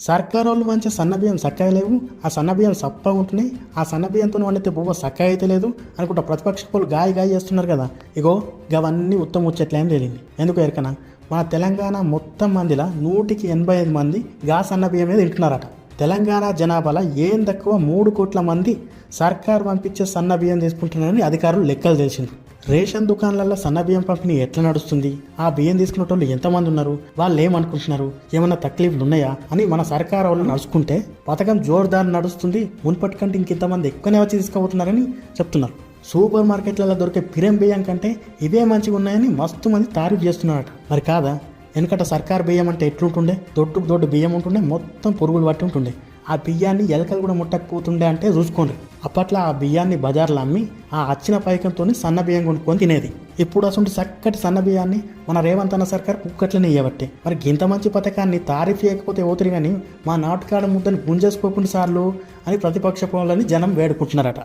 సర్కారు వాళ్ళు మంచి సన్నబియ్యం సక్కగా లేవు, ఆ సన్నబియ్యం సప్పగా ఉంటున్నాయి, ఆ సన్నబియ్యంతో వండితే బువ్వ సక్కగా అయితే లేదు అనుకుంటా ప్రతిపక్ష వాళ్ళు గాయ చేస్తున్నారు కదా. ఇగో గవన్నీ ఉత్తమ ముచ్చట్లేని తెలియంది. ఎందుకు ఎరకనా, మన తెలంగాణ మొత్తం మందిలా 185 మంది గా సన్నబియ్యం మీద తింటున్నారట. తెలంగాణ జనాభాలో ఏం తక్కువ 3 కోట్ల మంది సర్కారు పంపించే సన్నబియ్యం తీసుకుంటున్నారని అధికారులు లెక్కలు తెలిసింది. రేషన్ దుకాణాలలో సన్నబియ్యం పంపిణీ ఎట్లా నడుస్తుంది, ఆ బియ్యం తీసుకునే వాళ్ళు ఎంతమంది ఉన్నారు, వాళ్ళు ఏమనుకుంటున్నారు, ఏమన్నా తక్లీఫ్లు ఉన్నాయా అని మన సర్కారు వాళ్ళు నడుచుకుంటే పథకం జోరుదారు నడుస్తుంది, మున్పటి కంటే ఇంకింతమంది ఎక్కువనే వచ్చి తీసుకుపోతున్నారని చెప్తున్నారు. సూపర్ మార్కెట్లలో దొరికే పిరం బియ్యం కంటే ఇవే మంచిగా ఉన్నాయని మస్తు మంది తారీఫ్ చేస్తున్నారట. మరి కాదా? వెనకట సర్కారు బియ్యం అంటే ఎట్లుంటుండే, దొడ్డు బియ్యం ఉంటుండే, మొత్తం పురుగులు పట్టి ఉంటుండే, ఆ బియ్యాన్ని ఎలకలు కూడా ముట్టకపోతుండే అంటే చూసుకోండి. అప్పట్లో ఆ బియ్యాన్ని బజార్లో అమ్మి ఆ వచ్చిన పైకంతో సన్న బియ్యం కొనుక్కొని తినేది. ఇప్పుడు అసలు చక్కటి సన్న బియ్యాన్ని మన రేవంత్ అన్న సర్కార్ కుక్కట్లనే ఇవ్వబట్టే. మరి ఇంత మంచి పథకాన్ని తారీఫ్ చేయకపోతే ఓతురు కానీ మా నాటుకాడ ముద్దని గుంజేసుకోకుండా సార్లు అని ప్రతిపక్ష పనులని జనం వేడుకుంటున్నారట.